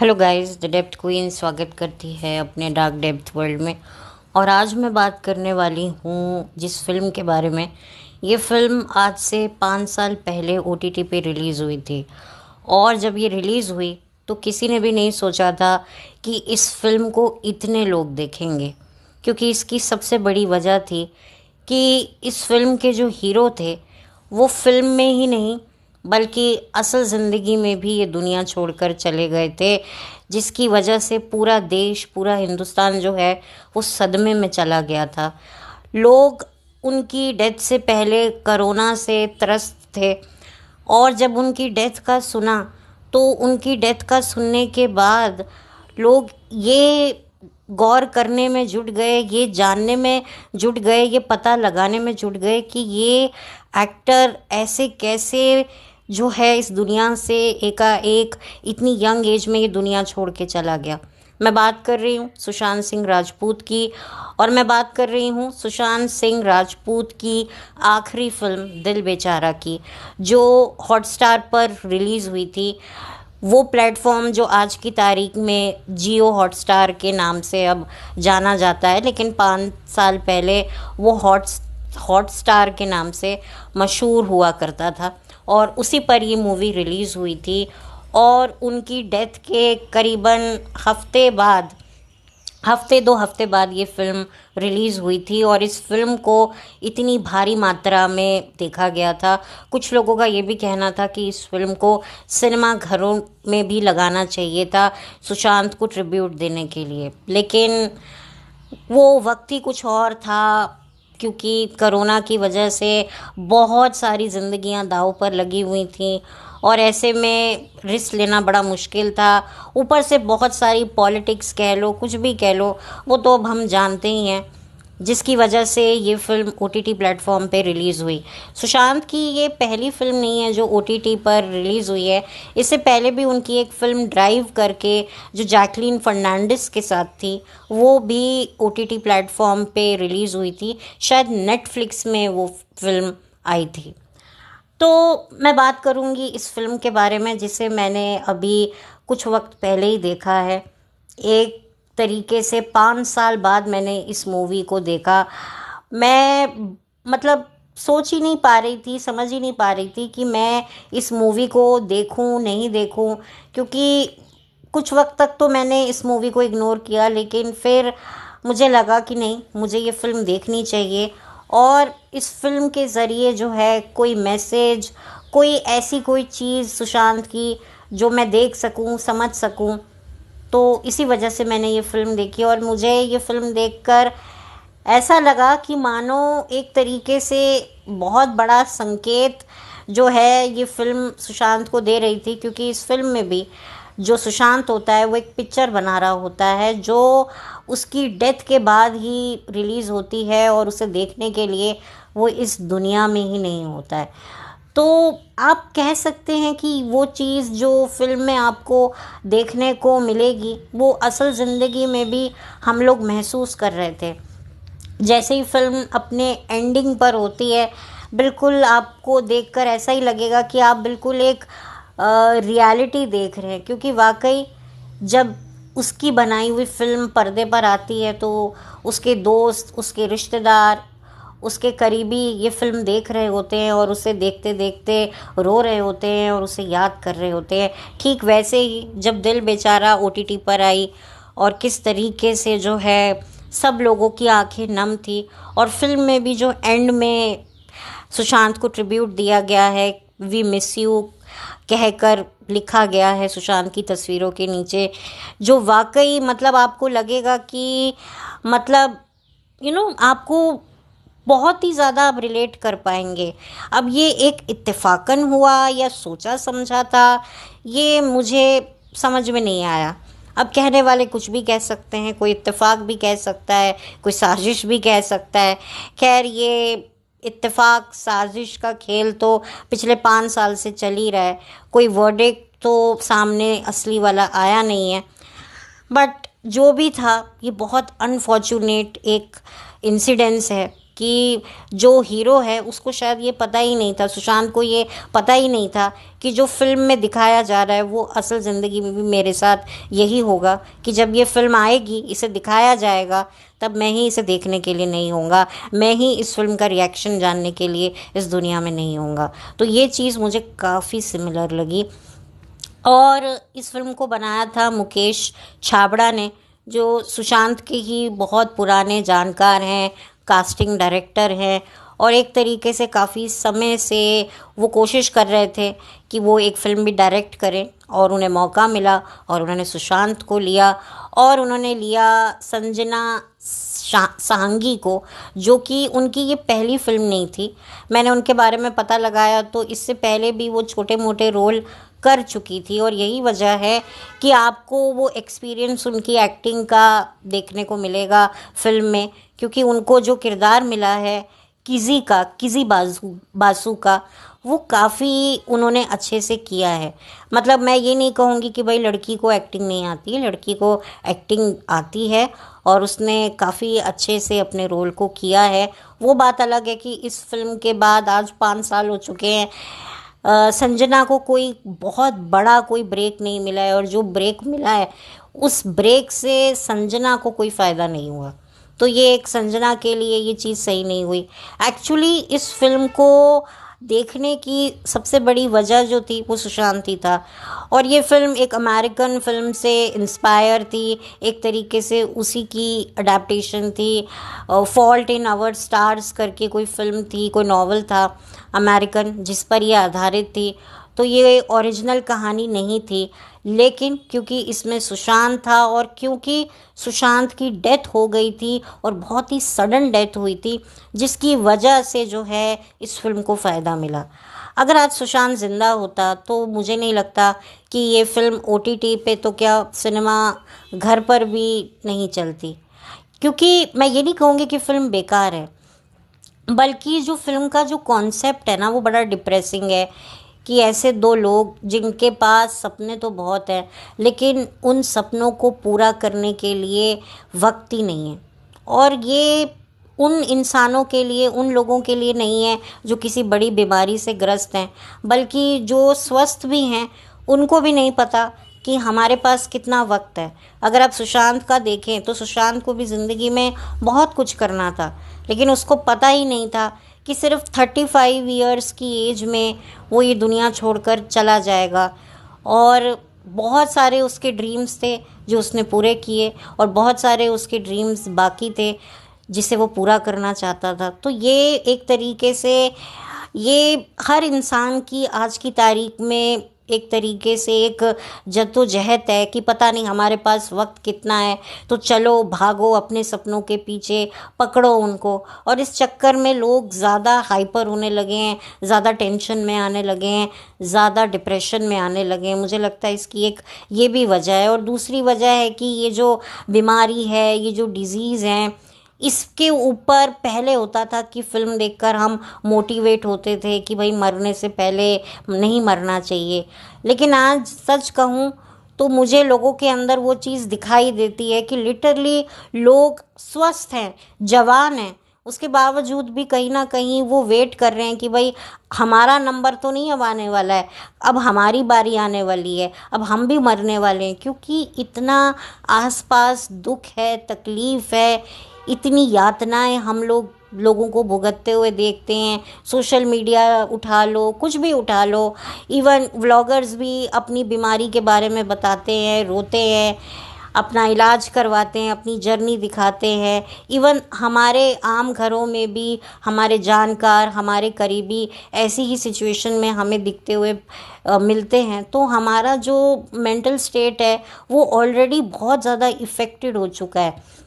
Hello guys, the depth queen स्वागत करती है अपने डार्क डेप्थ वर्ल्ड में। और आज मैं बात करने वाली हूँ जिस फिल्म के बारे में। ये फिल्म आज से 5 साल पहले ओटीटी पे रिलीज़ हुई थी। और जब ये रिलीज़ हुई तो किसी ने भी नहीं सोचा था कि इस फिल्म को इतने लोग देखेंगे, क्योंकि इसकी सबसे बड़ी वजह थी कि इस फिल्म के जो हीरो थे वो फिल्म में ही नहीं बल्कि असल ज़िंदगी में भी ये दुनिया छोड़कर चले गए थे, जिसकी वजह से पूरा देश, पूरा हिंदुस्तान जो है वो सदमे में चला गया था। लोग उनकी डेथ से पहले कोरोना से त्रस्त थे, और जब उनकी डेथ का सुना तो उनकी डेथ का सुनने के बाद लोग ये गौर करने में जुट गए, ये जानने में जुट गए, ये पता लगाने में जुट गए कि ये एक्टर ऐसे कैसे जो है इस दुनिया से एकाएक इतनी यंग एज में ये दुनिया छोड़ के चला गया। मैं बात कर रही हूँ सुशांत सिंह राजपूत की, और मैं बात कर रही हूँ सुशांत सिंह राजपूत की आखिरी फिल्म दिल बेचारा की, जो हॉटस्टार पर रिलीज़ हुई थी। वो प्लेटफॉर्म जो आज की तारीख में जियो हॉटस्टार के नाम से अब जाना जाता है, लेकिन 5 साल पहले वो हॉटस्टार के नाम से मशहूर हुआ करता था। और उसी पर ये मूवी रिलीज़ हुई थी, और उनकी डेथ के करीबन हफ्ते 2 हफ्ते बाद ये फिल्म रिलीज़ हुई थी। और इस फिल्म को इतनी भारी मात्रा में देखा गया था। कुछ लोगों का ये भी कहना था कि इस फिल्म को सिनेमा घरों में भी लगाना चाहिए था सुशांत को ट्रिब्यूट देने के लिए, लेकिन वो वक्त ही कुछ और था, क्योंकि कोरोना की वजह से बहुत सारी ज़िंदगियां दांव पर लगी हुई थीं, और ऐसे में रिस्क लेना बड़ा मुश्किल था। ऊपर से बहुत सारी पॉलिटिक्स कह लो, कुछ भी कह लो, वो तो अब हम जानते ही हैं, जिसकी वजह से ये फिल्म ओटीटी प्लेटफॉर्म पे रिलीज़ हुई। सुशांत की ये पहली फिल्म नहीं है जो ओटीटी पर रिलीज़ हुई है। इससे पहले भी उनकी एक फ़िल्म ड्राइव करके जो जैकलीन फर्नांडिस के साथ थी, वो भी ओटीटी प्लेटफॉर्म पे रिलीज़ हुई थी। शायद नेटफ्लिक्स में वो फिल्म आई थी। तो मैं बात करूँगी इस फिल्म के बारे में, जिसे मैंने अभी कुछ वक्त पहले ही देखा है। एक तरीके से 5 साल बाद मैंने इस मूवी को देखा। मैं मतलब सोच ही नहीं पा रही थी, समझ ही नहीं पा रही थी कि मैं इस मूवी को देखूं नहीं देखूं, क्योंकि कुछ वक्त तक तो मैंने इस मूवी को इग्नोर किया, लेकिन फिर मुझे लगा कि नहीं, मुझे ये फ़िल्म देखनी चाहिए। और इस फिल्म के ज़रिए जो है कोई मैसेज, कोई ऐसी कोई चीज़ सुशांत की जो मैं देख सकूं, समझ सकूं, तो इसी वजह से मैंने ये फ़िल्म देखी। और मुझे ये फ़िल्म देखकर ऐसा लगा कि मानो एक तरीके से बहुत बड़ा संकेत जो है ये फ़िल्म सुशांत को दे रही थी, क्योंकि इस फिल्म में भी जो सुशांत होता है वो एक पिक्चर बना रहा होता है जो उसकी डेथ के बाद ही रिलीज़ होती है, और उसे देखने के लिए वो इस दुनिया में ही नहीं होता है। तो आप कह सकते हैं कि वो चीज़ जो फिल्म में आपको देखने को मिलेगी वो असल ज़िंदगी में भी हम लोग महसूस कर रहे थे। जैसे ही फिल्म अपने एंडिंग पर होती है, बिल्कुल आपको देखकर ऐसा ही लगेगा कि आप बिल्कुल एक रियलिटी देख रहे हैं, क्योंकि वाकई जब उसकी बनाई हुई फिल्म पर्दे पर आती है तो उसके दोस्त, उसके रिश्तेदार, उसके करीबी ये फिल्म देख रहे होते हैं, और उसे देखते देखते रो रहे होते हैं और उसे याद कर रहे होते हैं। ठीक वैसे ही जब दिल बेचारा ओटीटी पर आई, और किस तरीके से जो है सब लोगों की आंखें नम थी, और फिल्म में भी जो एंड में सुशांत को ट्रिब्यूट दिया गया है, वी मिस यू कहकर लिखा गया है सुशांत की तस्वीरों के नीचे, जो वाकई मतलब आपको लगेगा कि मतलब आपको बहुत ही ज़्यादा आप रिलेट कर पाएंगे। अब ये एक इत्तेफाकन हुआ या सोचा समझा था, ये मुझे समझ में नहीं आया। अब कहने वाले कुछ भी कह सकते हैं, कोई इत्तेफाक भी कह सकता है, कोई साजिश भी कह सकता है। खैर, ये इत्तेफाक साजिश का खेल तो पिछले 5 साल से चल ही रहा है। कोई वर्डिक्ट तो सामने असली वाला आया नहीं है। बट जो भी था, ये बहुत अनफॉर्चुनेट एक इंसिडेंस है कि जो हीरो है उसको शायद ये पता ही नहीं था, सुशांत को ये पता ही नहीं था कि जो फिल्म में दिखाया जा रहा है वो असल ज़िंदगी में भी मेरे साथ यही होगा, कि जब ये फिल्म आएगी, इसे दिखाया जाएगा, तब मैं ही इसे देखने के लिए नहीं होऊंगा, मैं ही इस फिल्म का रिएक्शन जानने के लिए इस दुनिया में नहीं होऊंगा। तो ये चीज़ मुझे काफ़ी सिमिलर लगी। और इस फिल्म को बनाया था मुकेश छाबड़ा ने, जो सुशांत के ही बहुत पुराने जानकार हैं, कास्टिंग डायरेक्टर हैं, और एक तरीके से काफ़ी समय से वो कोशिश कर रहे थे कि वो एक फ़िल्म भी डायरेक्ट करें, और उन्हें मौका मिला और उन्होंने सुशांत को लिया, और उन्होंने लिया संजना साहंगी को, जो कि उनकी ये पहली फ़िल्म नहीं थी। मैंने उनके बारे में पता लगाया तो इससे पहले भी वो छोटे मोटे रोल कर चुकी थी, और यही वजह है कि आपको वो एक्सपीरियंस उनकी एक्टिंग का देखने को मिलेगा फिल्म में, क्योंकि उनको जो किरदार मिला है किज़ी बासु का, वो काफ़ी उन्होंने अच्छे से किया है। मतलब मैं ये नहीं कहूँगी कि भाई लड़की को एक्टिंग नहीं आती है, लड़की को एक्टिंग आती है, और उसने काफ़ी अच्छे से अपने रोल को किया है। वो बात अलग है कि इस फिल्म के बाद आज 5 साल हो चुके हैं, संजना को कोई बहुत बड़ा कोई ब्रेक नहीं मिला है, और जो ब्रेक मिला है उस ब्रेक से संजना को कोई फ़ायदा नहीं हुआ। तो ये एक संजना के लिए ये चीज़ सही नहीं हुई। एक्चुअली इस फिल्म को देखने की सबसे बड़ी वजह जो थी वो सुशांत ही था, और ये फिल्म एक अमेरिकन फिल्म से इंस्पायर थी, एक तरीके से उसी की अडेप्टेशन थी। फॉल्ट इन आवर स्टार्स करके कोई फिल्म थी, कोई नॉवल था अमेरिकन जिस पर ये आधारित थी। तो ये ओरिजिनल कहानी नहीं थी, लेकिन क्योंकि इसमें सुशांत था, और क्योंकि सुशांत की डेथ हो गई थी और बहुत ही सडन डेथ हुई थी, जिसकी वजह से जो है इस फिल्म को फ़ायदा मिला। अगर आज सुशांत ज़िंदा होता तो मुझे नहीं लगता कि ये फ़िल्म OTT पे तो क्या सिनेमा घर पर भी नहीं चलती। क्योंकि मैं ये नहीं कहूँगी कि फ़िल्म बेकार है, बल्कि जो फिल्म का जो कॉन्सेप्ट है ना वो बड़ा डिप्रेसिंग है, कि ऐसे दो लोग जिनके पास सपने तो बहुत हैं, लेकिन उन सपनों को पूरा करने के लिए वक्त ही नहीं है। और ये उन इंसानों के लिए, उन लोगों के लिए नहीं है जो किसी बड़ी बीमारी से ग्रस्त हैं, बल्कि जो स्वस्थ भी हैं उनको भी नहीं पता कि हमारे पास कितना वक्त है। अगर आप सुशांत का देखें तो सुशांत को भी ज़िंदगी में बहुत कुछ करना था, लेकिन उसको पता ही नहीं था कि सिर्फ 35 इयर्स की एज में वो ये दुनिया छोड़कर चला जाएगा। और बहुत सारे उसके ड्रीम्स थे जो उसने पूरे किए, और बहुत सारे उसके ड्रीम्स बाकी थे जिसे वो पूरा करना चाहता था। तो ये एक तरीके से ये हर इंसान की आज की तारीख में एक तरीके से एक जद्दोजहद है कि पता नहीं हमारे पास वक्त कितना है, तो चलो भागो अपने सपनों के पीछे, पकड़ो उनको। और इस चक्कर में लोग ज़्यादा हाइपर होने लगे हैं, ज़्यादा टेंशन में आने लगे हैं, ज़्यादा डिप्रेशन में आने लगे हैं। मुझे लगता है इसकी एक ये भी वजह है। और दूसरी वजह है कि ये जो बीमारी है, ये जो डिज़ीज़ हैं, इसके ऊपर पहले होता था कि फ़िल्म देखकर हम मोटिवेट होते थे कि भाई मरने से पहले नहीं मरना चाहिए, लेकिन आज सच कहूँ तो मुझे लोगों के अंदर वो चीज़ दिखाई देती है कि लिटरली लोग स्वस्थ हैं, जवान हैं, उसके बावजूद भी कहीं ना कहीं वो वेट कर रहे हैं कि भाई हमारा नंबर तो नहीं अब आने वाला है, अब हमारी बारी आने वाली है, अब हम भी मरने वाले हैं। क्योंकि इतना आसपास दुख है, तकलीफ़ है, इतनी यातनाएं हम लोगों को भुगतते हुए देखते हैं। सोशल मीडिया उठा लो, कुछ भी उठा लो, इवन व्लॉगर्स भी अपनी बीमारी के बारे में बताते हैं, रोते हैं, अपना इलाज करवाते हैं, अपनी जर्नी दिखाते हैं। इवन हमारे आम घरों में भी हमारे जानकार, हमारे करीबी ऐसी ही सिचुएशन में हमें दिखते हुए मिलते हैं। तो हमारा जो मेंटल स्टेट है वो ऑलरेडी बहुत ज़्यादा इफ़ेक्टेड हो चुका है।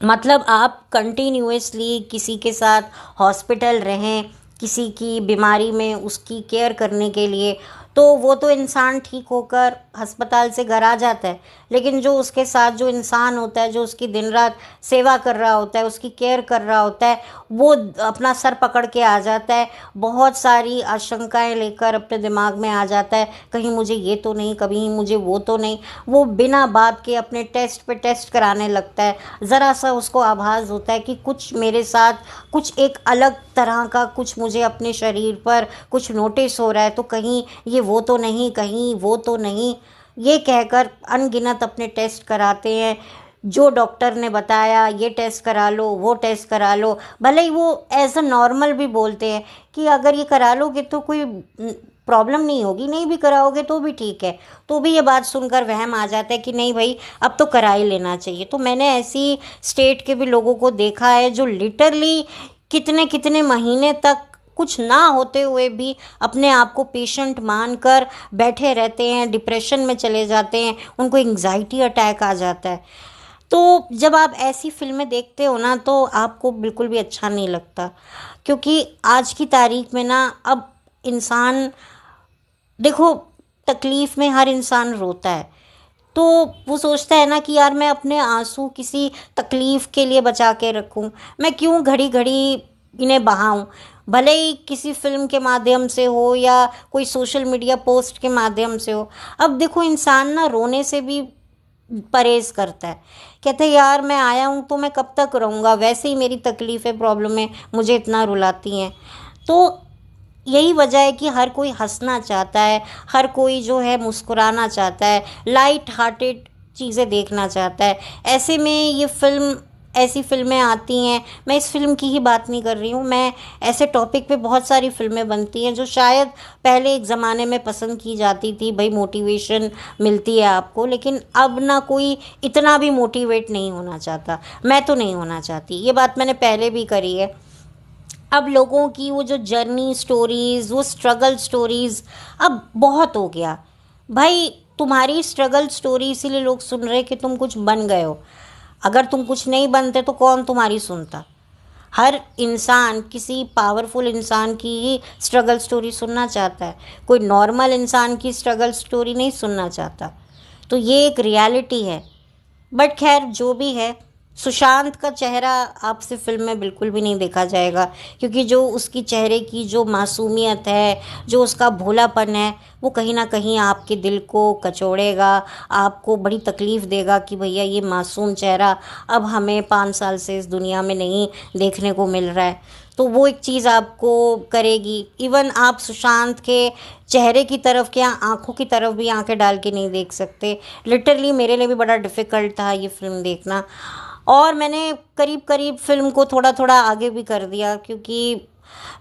मतलब आप कंटिन्यूअसली किसी के साथ हॉस्पिटल रहें, किसी की बीमारी में उसकी केयर करने के लिए, तो वो तो इंसान ठीक होकर अस्पताल से घर आ जाता है, लेकिन जो उसके साथ जो इंसान होता है, जो उसकी दिन रात सेवा कर रहा होता है, उसकी केयर कर रहा होता है, वो अपना सर पकड़ के आ जाता है, बहुत सारी आशंकाएं लेकर अपने दिमाग में आ जाता है, कहीं मुझे ये तो नहीं, कभी मुझे वो तो नहीं। वो बिना बात के अपने टेस्ट पे टेस्ट कराने लगता है। ज़रा सा उसको आभास होता है कि कुछ मेरे साथ, कुछ एक अलग तरह का कुछ मुझे अपने शरीर पर कुछ नोटिस हो रहा है, तो कहीं ये वो तो नहीं, कहीं वो तो नहीं। ये कहकर अनगिनत अपने टेस्ट कराते हैं। जो डॉक्टर ने बताया ये टेस्ट करा लो, वो टेस्ट करा लो, भले ही वो एज अ नॉर्मल भी बोलते हैं कि अगर ये करा लोगे तो कोई प्रॉब्लम नहीं होगी, नहीं भी कराओगे तो भी ठीक है। तो भी ये बात सुनकर वहम आ जाता है कि नहीं भाई, अब तो करा ही लेना चाहिए। तो मैंने ऐसी स्टेट के भी लोगों को देखा है जो लिटरली कितने कितने महीने तक कुछ ना होते हुए भी अपने आप को पेशेंट मानकर बैठे रहते हैं, डिप्रेशन में चले जाते हैं, उनको एंग्जाइटी अटैक आ जाता है। तो जब आप ऐसी फिल्में देखते हो ना, तो आपको बिल्कुल भी अच्छा नहीं लगता, क्योंकि आज की तारीख में ना अब इंसान, देखो, तकलीफ़ में हर इंसान रोता है। तो वो सोचता है ना कि यार मैं अपने आंसू किसी तकलीफ़ के लिए बचा के रखूं, मैं क्यों घड़ी घड़ी इन्हें बहाऊं, भले ही किसी फिल्म के माध्यम से हो या कोई सोशल मीडिया पोस्ट के माध्यम से हो। अब देखो, इंसान ना रोने से भी परहेज़ करता है, कहते हैं यार मैं आया हूँ तो मैं कब तक रहूँगा, वैसे ही मेरी तकलीफ़ें प्रॉब्लमें मुझे इतना रुलाती हैं। तो यही वजह है कि हर कोई हंसना चाहता है, हर कोई जो है मुस्कुराना चाहता है, लाइट हार्टेड चीज़ें देखना चाहता है। ऐसे में ये फिल्म, ऐसी फिल्में आती हैं, मैं इस फिल्म की ही बात नहीं कर रही हूँ, मैं ऐसे टॉपिक पे बहुत सारी फिल्में बनती हैं जो शायद पहले एक ज़माने में पसंद की जाती थी, भाई मोटिवेशन मिलती है आपको, लेकिन अब ना कोई इतना भी मोटिवेट नहीं होना चाहता। मैं तो नहीं होना चाहती, ये बात मैंने पहले भी करी है। अब लोगों की वो जो जर्नी स्टोरीज़, वो स्ट्रगल स्टोरीज़ अब बहुत हो गया। भाई तुम्हारी स्ट्रगल स्टोरी इसीलिए लोग सुन रहे कि तुम कुछ बन गए हो। अगर तुम कुछ नहीं बनते तो कौन तुम्हारी सुनता। हर इंसान किसी पावरफुल इंसान की ही स्ट्रगल स्टोरी सुनना चाहता है, कोई नॉर्मल इंसान की स्ट्रगल स्टोरी नहीं सुनना चाहता। तो ये एक रियलिटी है। बट खैर जो भी है, सुशांत का चेहरा आपसे फिल्म में बिल्कुल भी नहीं देखा जाएगा, क्योंकि जो उसकी चेहरे की जो मासूमियत है, जो उसका भोलापन है, वो कहीं ना कहीं आपके दिल को कचोड़ेगा, आपको बड़ी तकलीफ़ देगा कि भैया ये मासूम चेहरा अब हमें 5 साल से इस दुनिया में नहीं देखने को मिल रहा है। तो वो एक चीज़ आपको करेगी। इवन आप सुशांत के चेहरे की तरफ क्या, आंखों की तरफ भी आंखें डाल के नहीं देख सकते। लिटरली मेरे लिए भी बड़ा डिफ़िकल्ट था ये फ़िल्म देखना, और मैंने करीब करीब फ़िल्म को थोड़ा थोड़ा आगे भी कर दिया, क्योंकि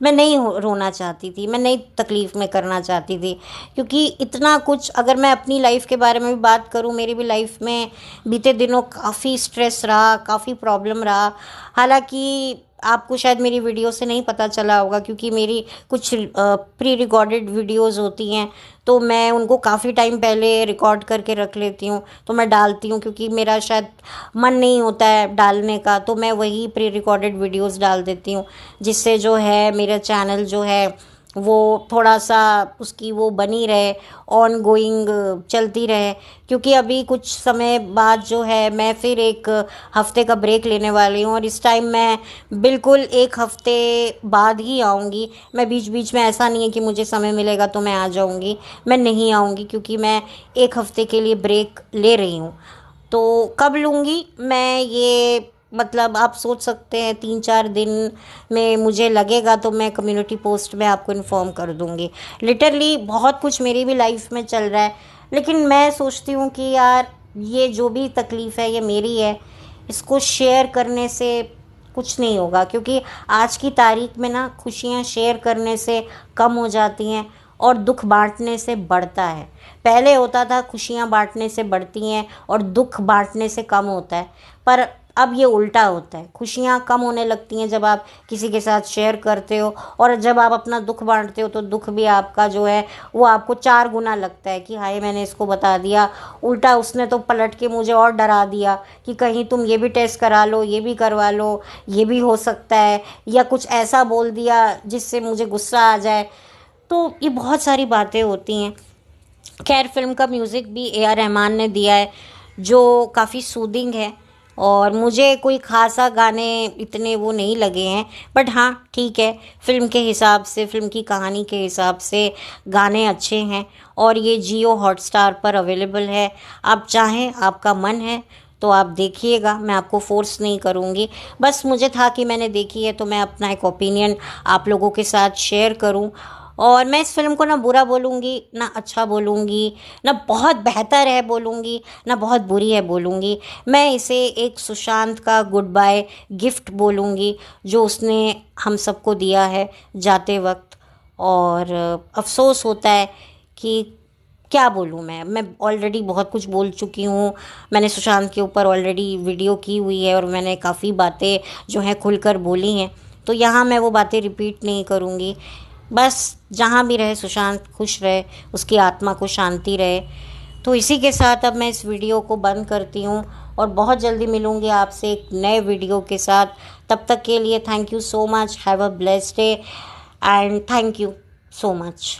मैं नहीं रोना चाहती थी, मैं नहीं तकलीफ़ में करना चाहती थी। क्योंकि इतना कुछ, अगर मैं अपनी लाइफ के बारे में भी बात करूं, मेरी भी लाइफ में बीते दिनों काफ़ी स्ट्रेस रहा, काफ़ी प्रॉब्लम रहा। हालांकि आपको शायद मेरी वीडियो से नहीं पता चला होगा, क्योंकि मेरी कुछ प्री रिकॉर्डेड वीडियोस होती हैं, तो मैं उनको काफ़ी टाइम पहले रिकॉर्ड करके रख लेती हूँ, तो मैं डालती हूँ, क्योंकि मेरा शायद मन नहीं होता है डालने का, तो मैं वही प्री रिकॉर्डेड वीडियोस डाल देती हूँ, जिससे जो है मेरा चैनल जो है वो थोड़ा सा उसकी वो बनी रहे, ऑन गोइंग चलती रहे। क्योंकि अभी कुछ समय बाद जो है मैं फिर एक हफ्ते का ब्रेक लेने वाली हूँ, और इस टाइम मैं बिल्कुल एक हफ्ते बाद ही आऊँगी। मैं बीच बीच में ऐसा नहीं है कि मुझे समय मिलेगा तो मैं आ जाऊँगी, मैं नहीं आऊँगी, क्योंकि मैं एक हफ्ते के लिए ब्रेक ले रही हूँ। तो कब लूँगी मैं ये, मतलब आप सोच सकते हैं 3-4 दिन में मुझे लगेगा, तो मैं कम्युनिटी पोस्ट में आपको इन्फॉर्म कर दूँगी। लिटरली बहुत कुछ मेरी भी लाइफ में चल रहा है, लेकिन मैं सोचती हूँ कि यार ये जो भी तकलीफ़ है ये मेरी है, इसको शेयर करने से कुछ नहीं होगा। क्योंकि आज की तारीख में ना खुशियाँ शेयर करने से कम हो जाती हैं और दुख बांटने से बढ़ता है। पहले होता था खुशियाँ बांटने से बढ़ती हैं और दुख बांटने से कम होता है, पर अब ये उल्टा होता है। खुशियाँ कम होने लगती हैं जब आप किसी के साथ शेयर करते हो, और जब आप अपना दुख बांटते हो तो दुख भी आपका जो है वो आपको 4 गुना लगता है कि हाय मैंने इसको बता दिया, उल्टा उसने तो पलट के मुझे और डरा दिया कि कहीं तुम ये भी टेस्ट करा लो, ये भी करवा लो, ये भी हो सकता है, या कुछ ऐसा बोल दिया जिससे मुझे गुस्सा आ जाए। तो ये बहुत सारी बातें होती हैं। खैर, फिल्म का म्यूज़िक भी ए आर रहमान ने दिया है, जो काफ़ी सूदिंग है, और मुझे कोई ख़ासा गाने इतने वो नहीं लगे हैं, बट हाँ ठीक है, फ़िल्म के हिसाब से, फ़िल्म की कहानी के हिसाब से गाने अच्छे हैं। और ये जियो हॉटस्टार पर अवेलेबल है, आप चाहें, आपका मन है तो आप देखिएगा, मैं आपको फ़ोर्स नहीं करूँगी। बस मुझे था कि मैंने देखी है तो मैं अपना एक ओपिनियन आप लोगों के साथ शेयर करूँ। और मैं इस फ़िल्म को ना बुरा बोलूँगी, ना अच्छा बोलूँगी, ना बहुत बेहतर है बोलूँगी, ना बहुत बुरी है बोलूँगी। मैं इसे एक सुशांत का गुड बाय गिफ्ट बोलूँगी, जो उसने हम सबको दिया है जाते वक्त। और अफ़सोस होता है कि क्या बोलूँ मैं ऑलरेडी बहुत कुछ बोल चुकी हूँ। मैंने सुशांत के ऊपर ऑलरेडी वीडियो की हुई है और मैंने काफ़ी बातें जो हैं खुलकर बोली हैं, तो यहाँ मैं वो बातें रिपीट नहीं करूँगी। बस जहाँ भी रहे सुशांत खुश रहे, उसकी आत्मा को शांति रहे। तो इसी के साथ अब मैं इस वीडियो को बंद करती हूँ और बहुत जल्दी मिलूँगी आपसे एक नए वीडियो के साथ। तब तक के लिए thank you so much, have a blessed day and thank you so much.